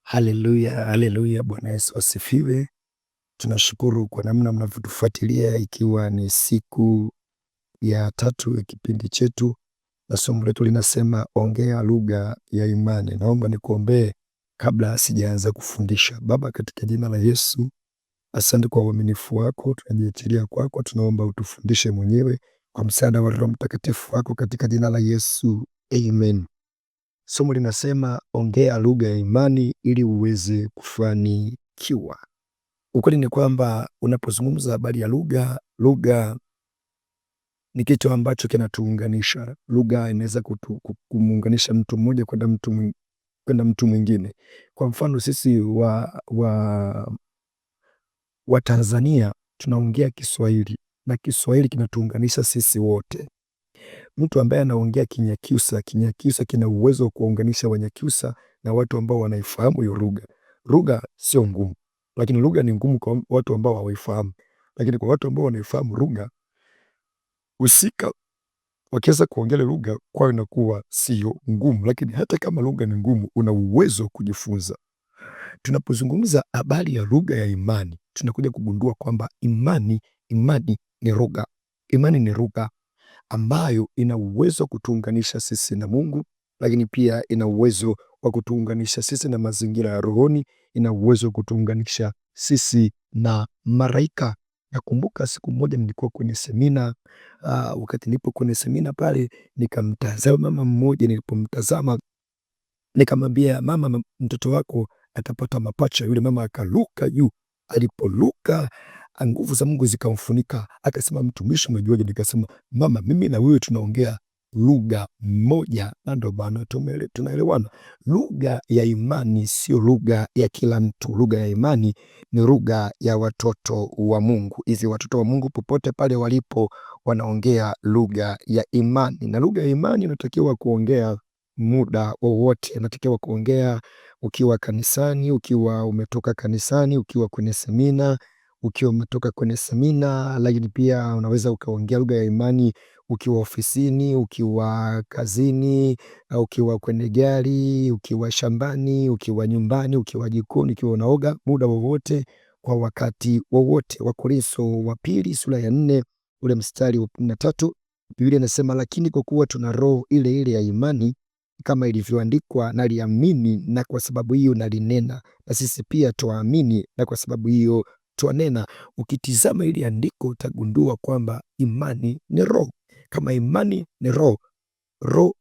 Haleluya, haleluya. Bwana Yesu asifiwe. Tunashukuru kwa namna mnavyotufuatilia, ikiwa ni siku ya 3 ya kipindi chetu, na somo letu linasema ongea lugha ya imani. Naomba nikuombee kabla sijaanza kufundisha. Baba, katika jina la Yesu, asante kwa uaminifu wako, tunajiachilia kwako, tunaomba utufundishe mwenyewe kwa msaada wa Roho Mtakatifu wako, katika jina la Yesu, amen. Somo linasema ongea lugha ya imani ili uweze kufanikiwa. Ukweli ni kwamba unapozungumza habari ya lugha ni kitu ambacho kinatuunganisha. Lugha inaweza kumuunganisha mtu mmoja kwenda mtu mwingine. Kwa mfano sisi wa Tanzania tunaongea Kiswahili, na Kiswahili kinatuunganisha sisi wote. Mtu ambaye anaongea Kinyakyusa kina uwezo wa kuwaunganisha Wanyakyusa na watu ambao wanaifahamu hiyo lugha. Lugha sio ngumu, lakini lugha ni ngumu kwa watu ambao hawaifahamu. Lakini kwa watu ambao wanaifahamu lugha husika, wakiweza kuongea lugha kwao inakuwa sio ngumu. Lakini hata kama lugha ni ngumu, una uwezo wa kujifunza. Tunapozungumza habari ya lugha ya imani, tunakuja kugundua kwamba imani ni lugha. Imani ni lugha ambayo ina uwezo wa kutuunganisha sisi na Mungu, lakini pia ina uwezo wa kutuunganisha sisi na mazingira ya rohoni, ina uwezo wa kutuunganisha sisi na malaika. Nakumbuka siku moja nilikuwa kwenye semina. Wakati nilipo kwenye semina pale, nikamtazama mama mmoja. Nilipomtazama nikamwambia, mama, mtoto wako atapata mapacha. Yule mama akaruka juu. Alipoluka, nguvu za Mungu zikamfunika. Akasema, mtumishi, umejuaje? Nikasema, mama, mimi na wewe tunaongea lugha moja, na ndio maana tunaelewana. Lugha ya imani sio lugha ya kila mtu. Lugha ya imani ni lugha ya watoto wa Mungu. Hizi watoto wa Mungu popote pale walipo wanaongea lugha ya imani, na lugha ya imani inatakiwa kuongea muda wowote. Inatakiwa kuongea ukiwa kanisani, ukiwa umetoka kanisani, ukiwa kwenye semina, ukiwa umetoka kwenye semina. Lakini pia unaweza ukaongea lugha ya imani ukiwa ofisini, ukiwa kazini, ukiwa kwenye gari, ukiwa shambani, ukiwa nyumbani, ukiwa jikoni, ukiwa unaoga, muda wowote, kwa wakati wowote. Wakorintho wa pili sura ya 4 ule mstari wa 13, Biblia inasema, lakini kwa kuwa tuna roho ile ile ya imani, kama ilivyoandikwa, naliamini na kwa sababu hiyo nalinena, na sisi pia tuamini na kwa sababu hiyo twanena. Ukitizama ili andiko utagundua kwamba imani ni roho. Kama imani ni roho, roho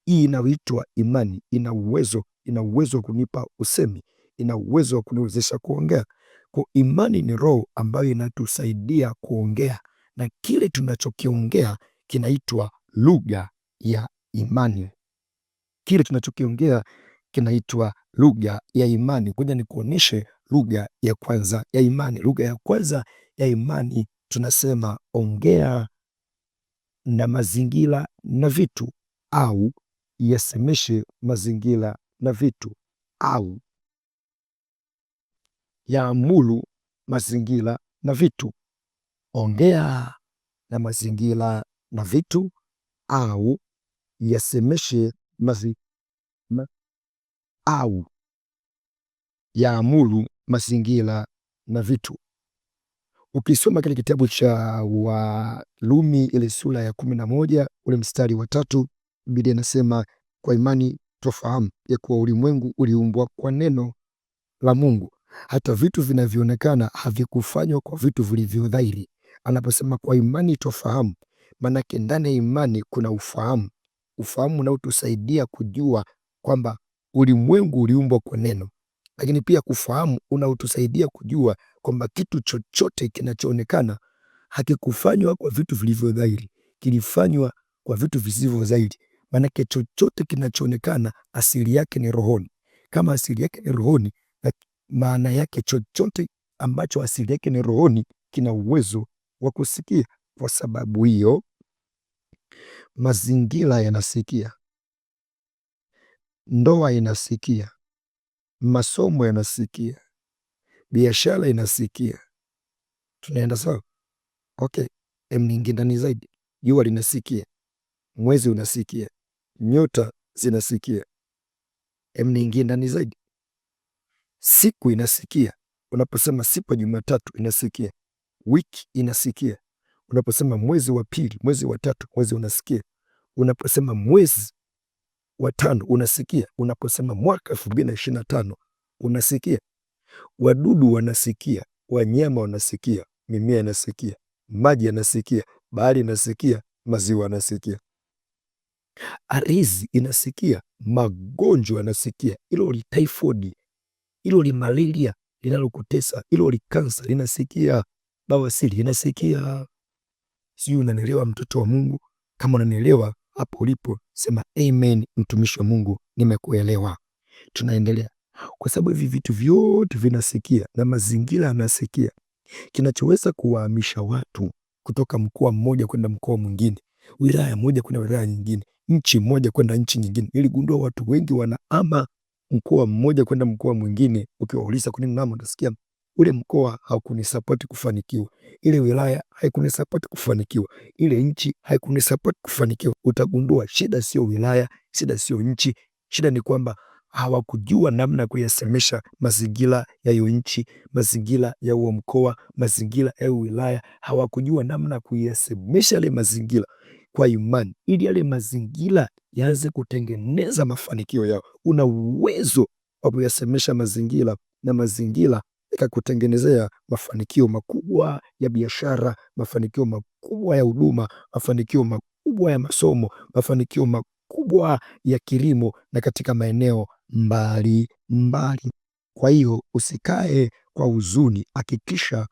hii inaitwa imani ina uwezo wa kunipa usemi, ina uwezo wa kuniwezesha kuongea. Kwa imani ni roho ambayo inatusaidia kuongea, na kile tunachokiongea kinaitwa lugha ya imani. Kile tunachokiongea kinaitwa lugha ya imani. Ngoja nikuonyeshe lugha ya kwanza ya imani. Lugha ya kwanza ya imani tunasema ongea na mazingira na vitu, au yasemeshe mazingira na vitu, au yaamuru mazingira na vitu. Ongea na mazingira na vitu, au yasemeshe au yaamuru mazingira na vitu. Ukisoma kile kitabu cha Warumi ile sura ya 11 ule mstari wa 3, Biblia inasema, kwa imani twafahamu ya kuwa ulimwengu uliumbwa kwa neno la Mungu, hata vitu vinavyoonekana havikufanywa kwa vitu vilivyo dhahiri. Anaposema kwa imani twafahamu, maanake ndani ya imani kuna ufahamu unaotusaidia kujua kwamba ulimwengu uliumbwa kwa neno, lakini pia kufahamu unaotusaidia kujua kwamba kitu chochote kinachoonekana hakikufanywa kwa vitu vilivyo dhahiri, kilifanywa kwa vitu visivyo dhahiri. Maanake chochote kinachoonekana asili yake ni rohoni. Kama asili yake ni rohoni, maana yake chochote ambacho asili yake ni rohoni kina uwezo wa kusikia. Kwa sababu hiyo, mazingira yanasikia, ndoa inasikia, masomo yanasikia, biashara inasikia. Tunaenda sawa? Okay, nyingine ndani zaidi. Jua linasikia, mwezi unasikia, nyota zinasikia. Nyingine ndani zaidi. siku inasikia. Unaposema siku ya Jumatatu inasikia. Wiki inasikia. Unaposema mwezi wa pili, mwezi wa tatu, mwezi unasikia. Unaposema mwezi wa tano unasikia. Unaposema mwaka 2025 unasikia. Wadudu wanasikia, wanyama wanasikia, mimea inasikia, maji yanasikia, bahari inasikia, maziwa yanasikia, ardhi inasikia, magonjwa yanasikia. Ilo li typhoid, ilo li malaria linalokutesa, ilo li kansa linasikia, bawasiri inasikia. Sijui unanielewa mtoto wa Mungu? Kama unanielewa hapo ulipo, sema amen, mtumishi wa Mungu, nimekuelewa. Tunaendelea, kwa sababu hivi vitu vyote vinasikia na mazingira yanasikia. Kinachoweza kuwahamisha watu kutoka mkoa mmoja kwenda mkoa mwingine, wilaya moja kwenda wilaya nyingine, nchi moja kwenda nchi nyingine. Niligundua watu wengi wanahama mkoa mmoja kwenda mkoa mwingine. Ukiwauliza kwa nini mama, utasikia ule mkoa haukunisapoti kufanikiwa, ile wilaya haikunisapoti kufanikiwa, ile nchi haikunisapoti kufanikiwa. Utagundua shida sio wilaya, shida sio nchi, shida ni kwamba hawakujua namna ya kuyasemesha mazingira ya hiyo nchi, mazingira ya huo mkoa, mazingira ya hiyo wilaya. Hawakujua namna ya kuyasemesha yale mazingira kwa imani, ili yale mazingira yaanze kutengeneza mafanikio yao. Una uwezo wa kuyasemesha mazingira na mazingira yakakutengenezea mafanikio makubwa ya biashara, mafanikio makubwa ya huduma, mafanikio makubwa ya masomo, mafanikio makubwa ya kilimo na katika maeneo mbali mbali. Kwa hiyo usikae kwa huzuni, hakikisha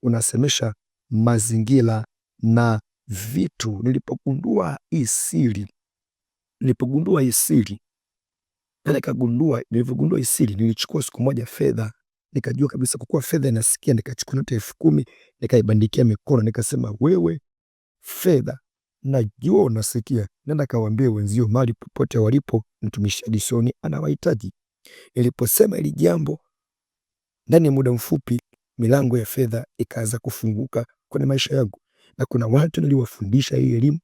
unasemesha mazingira na vitu. Nilipogundua hii siri, nilivyogundua hii siri, nilichukua siku moja fedha, nikajua kabisa kwa kuwa fedha inasikia. Nikachukua noti 10,000 nikaibandikia mikono, nikasema, wewe fedha, najua unasikia, nenda kawaambie wenzio mali popote walipo, mtumishi Addison anawahitaji. Niliposema hili jambo, ndani ya muda mfupi milango ya fedha ikaanza kufunguka kwenye maisha yangu, na kuna watu niliwafundisha hii elimu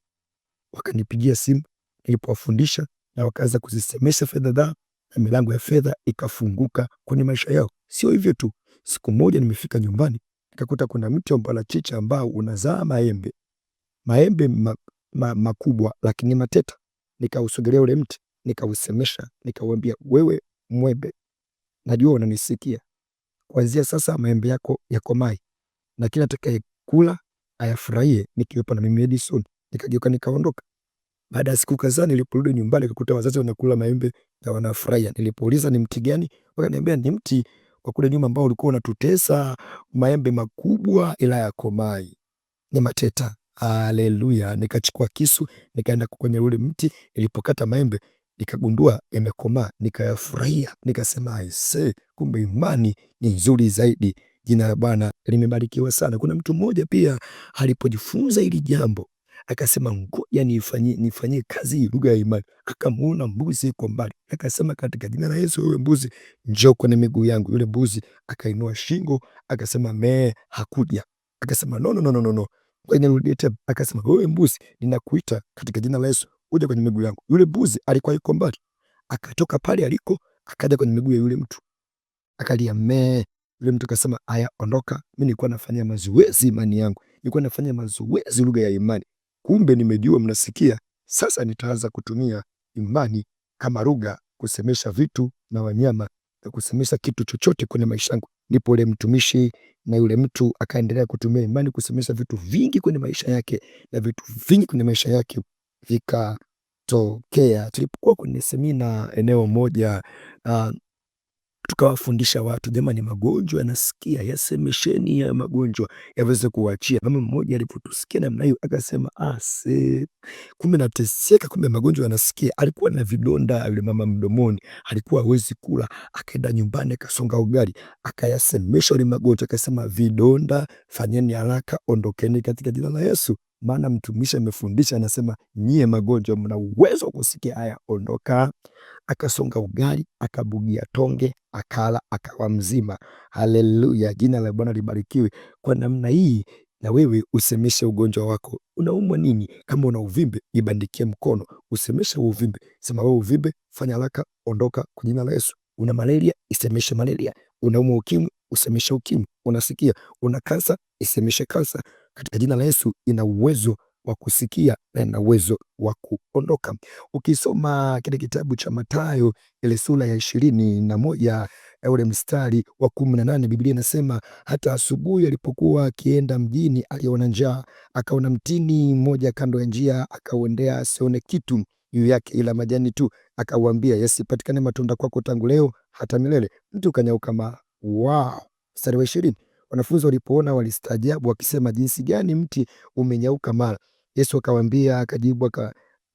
wakanipigia simu nilipowafundisha, na wakaanza kuzisemesha fedha zao, na milango ya fedha ikafunguka kwenye maisha yao. Sio hivyo tu, siku moja nimefika nyumbani nikakuta kuna mti wa mparachichi ambao unazaa maembe makubwa lakini mateta. Nikausogelea ule mti, nikausemesha, nikauambia, wewe mwembe, najua unanisikia, kuanzia sasa maembe yako yakomae na kila atakayekula ayafurahie nikiwepo na mimi Addison. Nikageuka nikaondoka. Baada ya siku kadhaa niliporudi nyumbani nikakuta wazazi wanakula maembe na wanafurahia. Nilipouliza ni mti gani, wakaniambia ni mti kwa kule nyuma ambao ulikuwa unatutesa, maembe makubwa ila yakomai, ni mateta. Haleluya! Nikachukua kisu nikaenda kwenye ule mti, nilipokata maembe nikagundua yamekomaa, nikayafurahia, nikasema aise, kumbe imani ni nzuri zaidi. Jina la Bwana limebarikiwa sana. Kuna mtu mmoja pia alipojifunza hili jambo akasema, ngoja nifanyie kazi hii lugha ya imani. Akamuona mbuzi yuko mbali, akasema, katika jina la Yesu, wewe mbuzi njoo kwenye miguu yangu. Yule mbuzi akainua shingo akasema, mee, hakuja. Akasema, no. Nirudie tena. Akasema, wewe mbuzi, ninakuita katika jina la Yesu, uje kwenye miguu yangu. Yule mbuzi alikuwa yuko mbali, akatoka pale aliko akaja kwenye miguu ya yule mtu, akalia mee. Yule mtu akasema, aya, ondoka, mimi nilikuwa nafanya mazoezi imani yangu, nilikuwa nafanya mazoezi lugha ya imani, kumbe nimejua mnasikia. Sasa nitaanza kutumia imani kama lugha kusemesha vitu na wanyama na kusemesha kitu chochote kwenye maisha yangu. Ndipo yule mtumishi na yule mtu akaendelea kutumia imani kusemesha vitu vingi kwenye maisha yake, na vitu vingi kwenye maisha yake vikatokea. Tulipokuwa kwenye semina eneo moja, tukawafundisha watu, jamani, magonjwa yanasikia, yasemesheni ya magonjwa yaweze kuachia. Mama mmoja alipotusikia namna hiyo akasema, kumbe nateseka, kumbe magonjwa yanasikia. Alikuwa na vidonda yule mama mdomoni, alikuwa hawezi kula. Akaenda nyumbani akasonga ugali, akayasemesha yule magonjwa, akasema, vidonda fanyeni haraka, ondokeni katika jina la Yesu. Maana mtumishi amefundisha, anasema, nyie magonjwa mna uwezo wa kusikia, haya ondoka. Akasonga ugali, akabugia tonge, akala, akawa mzima. Haleluya, jina la Bwana libarikiwe. Kwa namna hii na wewe usemeshe ugonjwa wako. Unaumwa nini? Kama una uvimbe, ibandikie mkono, usemeshe uvimbe, sema, wewe uvimbe, fanya haraka, ondoka kwa jina la Yesu. Una malaria, isemeshe malaria. Unaumwa ukimwi, usemeshe ukimwi. Unasikia? Una kansa, isemeshe kansa. Katika jina la Yesu ina uwezo wa kusikia na ina uwezo wa kuondoka. Ukisoma kile kitabu cha Mathayo ile sura ya 21 ule mstari wa 18, Biblia inasema hata asubuhi alipokuwa akienda mjini, aliona njaa, akaona mtini mmoja kando ya njia, akauendea, asione kitu juu yake ila majani tu, akauambia, yasipatikane matunda kwako tangu leo hata milele. Mtu kanyauka mara. Wow! Mstari wa 20, wanafunzi walipoona walistaajabu, wakisema, jinsi gani mti umenyauka mara.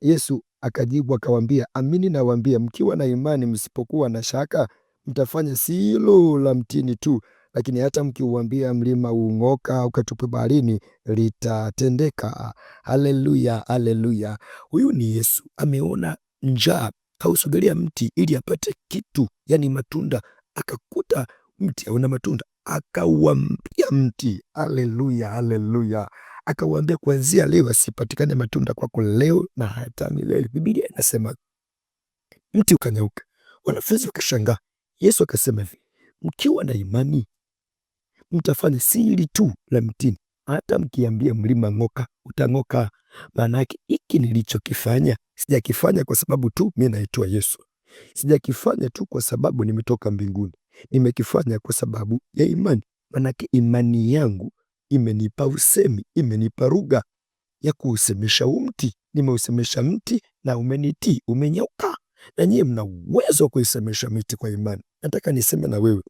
Yesu akajibu akawaambia, amini nawaambia, mkiwa na imani, msipokuwa na shaka, mtafanya si hilo la mtini tu, lakini hata mkiuambia mlima ung'oka ukatupwe baharini, litatendeka. Haleluya, haleluya! Huyu ni Yesu. Ameona njaa, kausogelea mti ili apate kitu, yani matunda. Akakuta mti hauna matunda, akauambia mti, haleluya, haleluya, akauambia, kuanzia leo asipatikane matunda kwako leo na hata milele. Biblia inasema mti ukanyauka. Wanafunzi wakashangaa. Yesu akasema hivi, mkiwa na imani mtafanya si hili tu la mtini, hata mkiambia mlima ng'oka, utang'oka. Maana yake hiki nilichokifanya sijakifanya kwa sababu tu mimi naitwa Yesu. Sijakifanya tu kwa sababu nimetoka mbinguni. Nimekifanya kwa sababu ya imani. Maana yake imani yangu imenipa usemi, imenipa lugha ya kuusemesha mti. Nimeusemesha mti na umenitii, umenyauka. Na nyie mna uwezo wa kuisemesha miti kwa imani. Nataka niseme na wewe,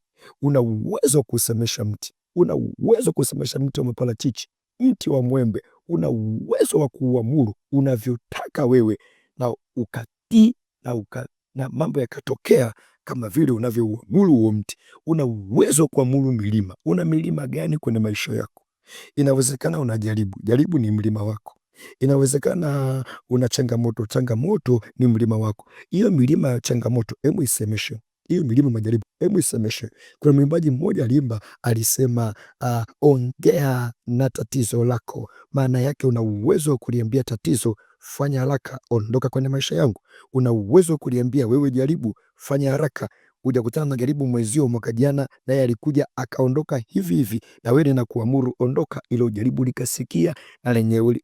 una uwezo wa kusemesha mti. Una uwezo wa kusemesha mti wa maparachichi, mti wa mwembe. Una uwezo wa kuuamuru unavyotaka wewe, na ukatii na mambo yakatokea kama vile unavyouamuru huo mti. Una uwezo wa kuamuru milima. Una milima gani kwenye maisha yako? Inawezekana unajaribu, jaribu ni mlima wako. Inawezekana una changamoto, changamoto ni mlima wako. Hiyo milima ya changamoto, hebu isemeshe. Hiyo milima majaribu, hebu isemeshe. Kuna mwimbaji mmoja aliimba, alisema ongea na tatizo lako. Maana yake una uwezo wa kuliambia tatizo, fanya haraka, ondoka kwenye maisha yangu. Una uwezo wa kuliambia wewe jaribu, fanya haraka. Hujakutana na jaribu mwezio mwaka jana, naye alikuja akaondoka hivi hivi, na wewe na kuamuru ondoka, ilo jaribu likasikia na lenyewe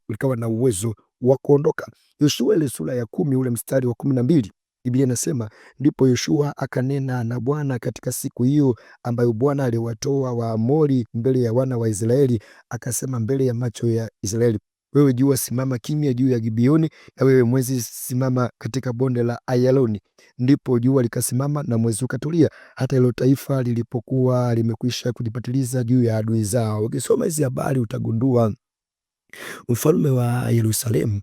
likawa na uwezo wa kuondoka. Yoshua ile sura ya 10 ule mstari wa 12, Biblia inasema, ndipo Yoshua akanena na Bwana katika siku hiyo ambayo Bwana aliwatoa Waamori mbele ya wana wa Israeli, akasema mbele ya macho ya Israeli, wewe jua simama kimya juu ya Gibeoni, na wewe mwezi simama katika bonde la Ayaloni. Ndipo jua likasimama na mwezi ukatulia, hata hilo taifa lilipokuwa limekwisha kujipatiliza juu ya adui zao. Ukisoma hizi habari utagundua mfalme wa Yerusalemu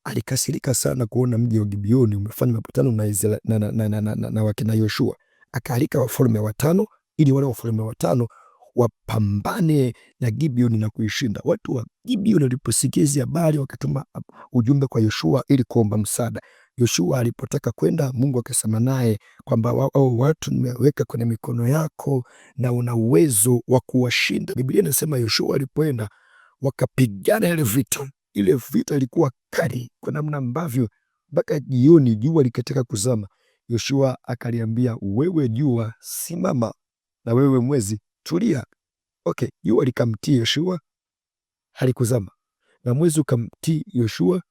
alikasirika sana kuona mji wa Gibeoni umefanya mapatano na wakina Yoshua. Akaalika wafalme watano ili wale wafalme watano wapambane na Gibeoni na kuishinda. Watu wa Gibeoni waliposikia hizi habari wakatuma ujumbe kwa Yoshua ili kuomba msaada. Yoshua alipotaka kwenda, Mungu akasema naye kwamba watu nimeweka kwenye mikono yako na una uwezo wa kuwashinda. Biblia inasema Yoshua alipoenda wakapigana ile vita. Ile vita ilikuwa kali kwa namna ambavyo mpaka jioni jua likataka kuzama. Yoshua akaliambia, wewe jua simama na wewe mwezi tulia. Okay, jua likamtii Yoshua, halikuzama, na mwezi ukamtii Yoshua,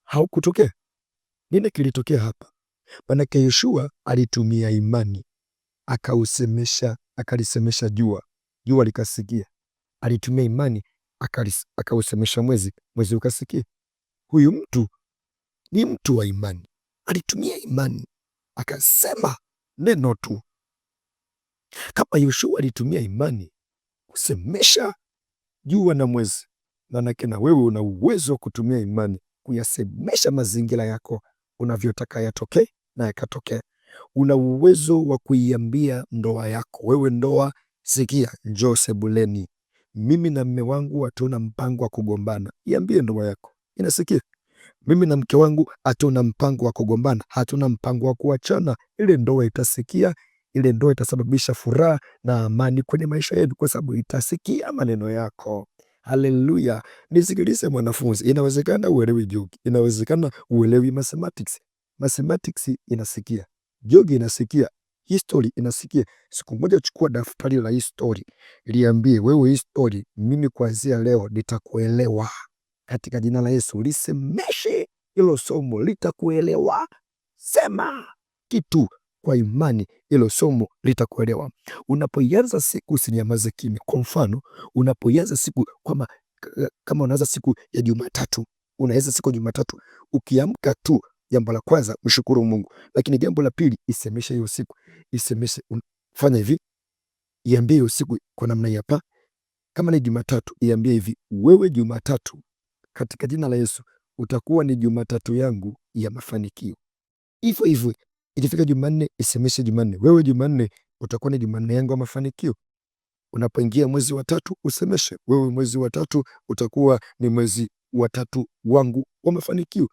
haukutokea. Nini kilitokea hapa? Manake Yoshua alitumia imani, akalisemesha jua, jua likasikia. Alitumia imani, akausemesha mwezi, mwezi ukasikia. Huyu mtu ni mtu wa imani. Alitumia imani, akasema neno tu. Kama Yoshua alitumia imani kusemesha jua na mwezi, manake na wewe una uwezo wa kutumia imani kuyasemesha mazingira yako unavyotaka yatokee na yakatokea. Una uwezo wa kuiambia ndoa yako, wewe ndoa, sikia, njoo sebuleni, mimi na mme wangu hatuna mpango wa kugombana. Iambie ndoa yako, inasikia. Mimi na mke wangu hatuna mpango wa kugombana, hatuna mpango wa kuachana. Ile ndoa itasikia. Ile ndoa itasababisha furaha na amani kwenye maisha yetu, kwa sababu itasikia maneno yako. Haleluya! Nisikilize mwanafunzi, inawezekana uelewi jogi, inawezekana uelewi mathematics. Mathematics inasikia, jogi inasikia, history inasikia. Siku moja chukua daftari la history, liambie wewe history, mimi kuanzia leo nitakuelewa katika jina la Yesu. Lisemeshe hilo somo, litakuelewa. Sema kitu kwa imani, hilo somo litakuelewa. Unapoianza siku usinyamaze kimya. Kwa mfano, unapoianza siku kama unaanza siku ya Jumatatu, unaanza siku ya Jumatatu, ukiamka tu, jambo la kwanza mshukuru Mungu, lakini jambo la pili isemeshe hiyo siku, isemeshe. Fanya hivi, iambie hiyo siku kwa namna hii hapa. Kama ni Jumatatu, iambie hivi, wewe Jumatatu, katika jina la Yesu utakuwa ni Jumatatu yangu ya mafanikio. Hivyo hivyo ikifika Jumanne, isemeshe Jumanne, wewe Jumanne utakuwa ni Jumanne yangu ya mafanikio. Unapoingia mwezi wa tatu, usemeshe, wewe mwezi wa tatu utakuwa ni mwezi wa tatu wangu wa mafanikio.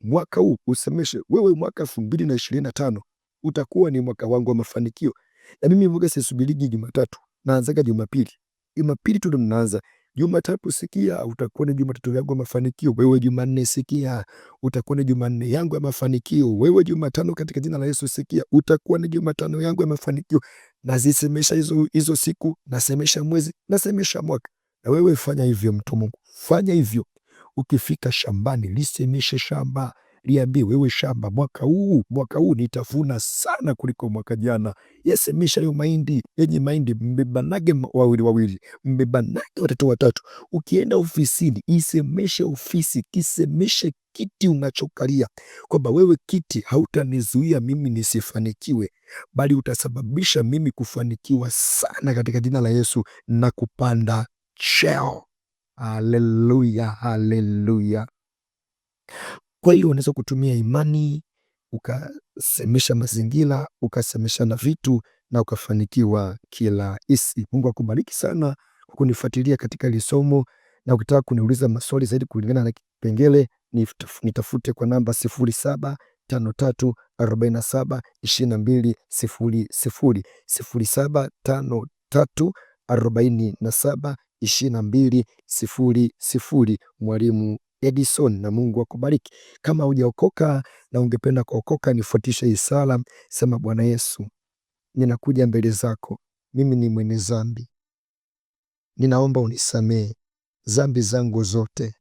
Mwaka huu usemeshe, wewe mwaka 2025 utakuwa ni mwaka wangu wa mafanikio. Na mimi mwaka sisubiriki Jumatatu, naanzaga Jumapili. Jumapili tu ndo naanza. Jumatatu sikia, utakuwa ni Jumatatu yangu ya mafanikio. Wewe Jumanne sikia, utakuwa ni Jumanne yangu ya mafanikio. Wewe Jumatano katika jina la Yesu sikia, utakuwa ni Jumatano yangu ya mafanikio. Nazisemesha hizo siku, nasemesha mwezi, nasemesha mwaka. Na wewe fanya hivyo, mtu Mungu, fanya hivyo. Ukifika shambani, lisemeshe shamba, liambie wewe shamba, mwaka huu nitavuna sana kuliko mwaka jana. Yasemesha hiyo mahindi, yenye mahindi mbebanage wawili, mbebanage watatu watatu. Ukienda ofisini, isemeshe ofisi, kisemeshe kiti unachokalia, kwamba wewe kiti hautanizuia mimi nisifanikiwe, bali utasababisha mimi kufanikiwa sana katika jina la Yesu na kupanda cheo. Haleluya, haleluya. Kwa hiyo unaweza kutumia imani ukasemesha mazingira, ukasemesha na vitu na ukafanikiwa kila isi. Mungu akubariki sana kwa kunifuatilia katika hili somo, na ukitaka kuniuliza maswali zaidi kulingana na kipengele, nitafute kwa namba 0753472200, 0753472200. Mwalimu Edison, na Mungu akubariki. Kama hujaokoka na ungependa kuokoka, nifuatishe hii sala. Sema: Bwana Yesu, ninakuja mbele zako, mimi ni mwenye dhambi, ninaomba unisamehe dhambi zangu zote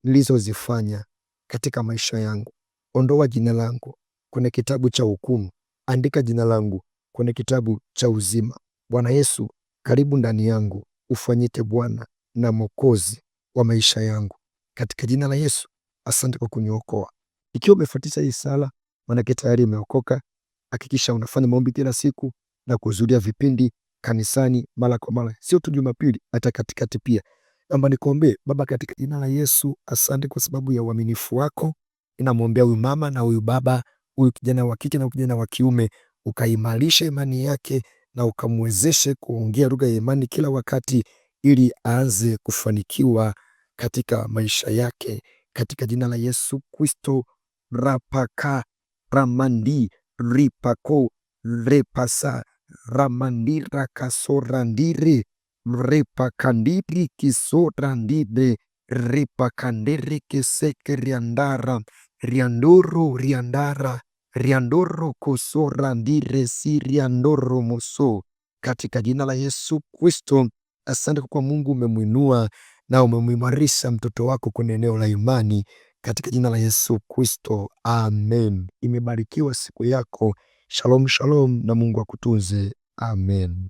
nilizozifanya katika maisha yangu. Ondoa jina langu kwenye kitabu cha hukumu, andika jina langu kwenye kitabu cha uzima. Bwana Yesu, karibu ndani yangu, ufanyike Bwana na Mwokozi wa maisha yangu, katika jina la Yesu. Asante kwa kuniokoa. Ikiwa umefuatisha hii sala, maanake tayari umeokoka. Hakikisha unafanya maombi kila siku na kuhudhuria vipindi kanisani mara kwa mara, sio tu Jumapili, hata katikati pia. Naomba nikuombee. Baba, katika jina la Yesu, asante kwa sababu ya uaminifu wako. Ninamwombea huyu mama na huyu baba, huyu kijana wa kike na kijana wa kiume, ukaimarisha imani yake na ukamwezeshe kuongea lugha ya imani kila wakati, ili aanze kufanikiwa katika maisha yake, katika jina la Yesu Kristo. Rapaka ramandi ripako repasa ramandira kasorandire repakandiri kisorandire repakandiri kiseke riandara riandoro kosorandire siriandoro moso, katika jina la Yesu Kristo. Asante kwa Mungu umemwinua na umemwimarisha mtoto wako kwenye eneo la imani, katika jina la Yesu Kristo, amen. Imebarikiwa siku yako. Shalom, shalom, na Mungu akutunze. Amen.